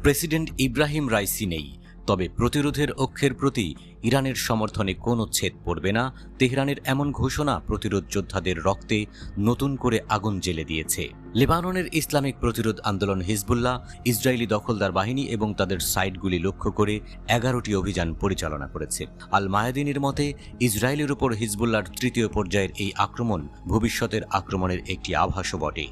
President Ebrahim Raisi নেই, তবে প্রতিরোধের অক্ষের প্রতি ইরানের সমর্থনে কোনো ছেদ পড়বে না। তেহরানের এমন ঘোষণা প্রতিরোধ যোদ্ধাদের রক্তে নতুন করে আগুন জ্বেলে দিয়েছে। লেবাননের ইসলামিক প্রতিরোধ আন্দোলন হিজবুল্লাহ ইসরায়েলি দখলদার বাহিনী এবং তাদের সাইটগুলি লক্ষ্য করে 11টি অভিযান পরিচালনা করেছে। আল মায়াদিনের মতে, ইসরায়েলের উপর হিজবুল্লাহর তৃতীয় পর্যায়ের এই আক্রমণ ভবিষ্যতের আক্রমণের একটি আভাসও বটে।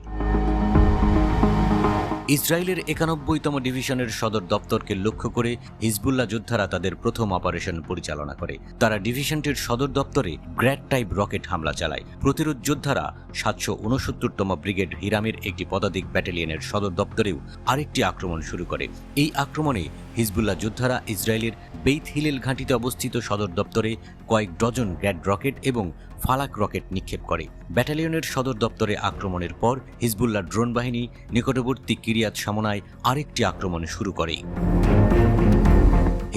ইসরায়েলের 91তম ডিভিশনের সদর দপ্তরকে লক্ষ্য করে হিজবুল্লাহ যোদ্ধারা তাদের প্রথম অপারেশন পরিচালনা করে। তারা ডিভিশনটির সদর দপ্তরে গ্র্যাড টাইপ রকেট হামলা চালায়। প্রতিরোধ যোদ্ধারা 769তম ব্রিগেড হিরামের একটি পদাতিক ব্যাটালিয়নের সদর দপ্তরেও আরেকটি আক্রমণ শুরু করে। এই আক্রমণে হিজবুল্লাহ যোদ্ধারা ইসরায়েলের বেইত হিলেল ঘাঁটিতে অবস্থিত সদর দপ্তরে কয়েক ডজন গ্র্যাড রকেট এবং ফালাক রকেট নিক্ষেপ করে। ব্যাটালিয়নের সদর দপ্তরে আক্রমণের পর হিজবুল্লাহ ড্রোন বাহিনী নিকটবর্তী কিরিয়াত শামোনায় আরেকটি আক্রমণ শুরু করে।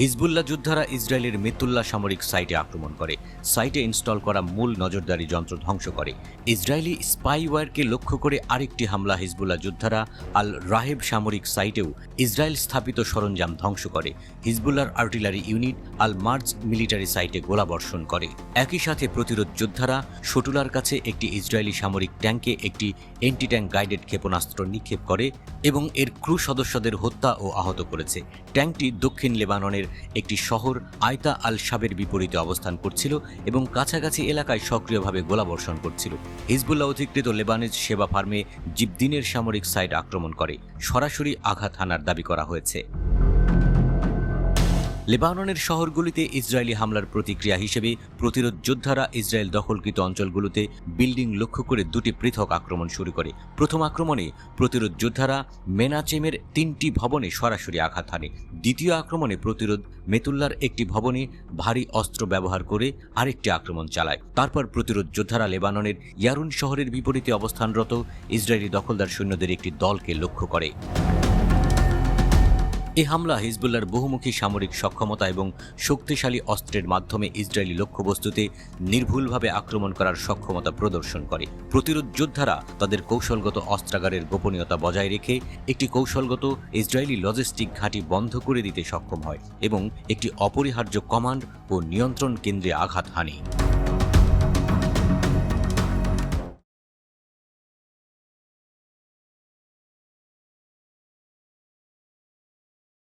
হিজবুল্লাহ যোদ্ধারা ইসরায়েলের মেতুল্লাহ সামরিক সাইটে আক্রমণ করে, সাইটে ইনস্টল করা মূল নজরদারি যন্ত্র ধ্বংস করে। ইসরায়েলি স্পাইওয়্যারকে লক্ষ্য করে আরেকটি হামলা হিজবুল্লাহ যোদ্ধারা আল রাহেব সামরিক সাইটেও ইসরায়েল স্থাপিত সরঞ্জাম ধ্বংস করে। হিজবুল্লাহর আর্টিলারি ইউনিট আল মার্জ মিলিটারি সাইটে গোলাবর্ষণ করে। একই সাথে প্রতিরোধ যোদ্ধারা শটুলার কাছে একটি ইসরায়েলি সামরিক ট্যাঙ্কে একটি এন্টি ট্যাঙ্ক গাইডেড ক্ষেপণাস্ত্র নিক্ষেপ করে এবং এর ক্রু সদস্যদের হত্যা ও আহত করেছে। ট্যাঙ্কটি দক্ষিণ লেবাননের একটি শহর আয়তা আল শাবের বিপরীতে অবস্থান করছিল এবং কাছাকাছি এলাকায় সক্রিয়ভাবে গোলাবর্ষণ করছিল। হিজবুল্লাহ অধিকৃত লেবানিজ সেবা ফার্মে জিবদিনের সামরিক সাইট আক্রমণ করে, সরাসরি আঘাত হানার দাবি করা হয়েছে। লেবাননের শহরগুলিতে ইসরায়েলি হামলার প্রতিক্রিয়া হিসেবে প্রতিরোধ যোদ্ধারা ইসরায়েল দখলকৃত অঞ্চলগুলোতে বিল্ডিং লক্ষ্য করে দুটি পৃথক আক্রমণ শুরু করে। প্রথম আক্রমণে প্রতিরোধ যোদ্ধারা মেনাচেমের 3টি ভবনে সরাসরি আঘাত হানে। দ্বিতীয় আক্রমণে প্রতিরোধ মেতুল্লার একটি ভবনে ভারী অস্ত্র ব্যবহার করে আরেকটি আক্রমণ চালায়। তারপর প্রতিরোধ যোদ্ধারা লেবাননের ইয়ারুন শহরের বিপরীতে অবস্থানরত ইসরায়েলি দখলদার সৈন্যদের একটি দলকে লক্ষ্য করে। এই হামলা হিজবুল্লাহর বহুমুখী সামরিক সক্ষমতা এবং শক্তিশালী অস্ত্রের মাধ্যমে ইসরায়েলি লক্ষ্যবস্তুতে নির্ভুলভাবে আক্রমণ করার সক্ষমতা প্রদর্শন করে। প্রতিরোধ যোদ্ধারা তাদের কৌশলগত অস্ত্রাগারের গোপনীয়তা বজায় রেখে একটি কৌশলগত ইসরায়েলি লজিস্টিক ঘাঁটি বন্ধ করে দিতে সক্ষম হয় এবং একটি অপরিহার্য কমান্ড ও নিয়ন্ত্রণ কেন্দ্রে আঘাত হানে।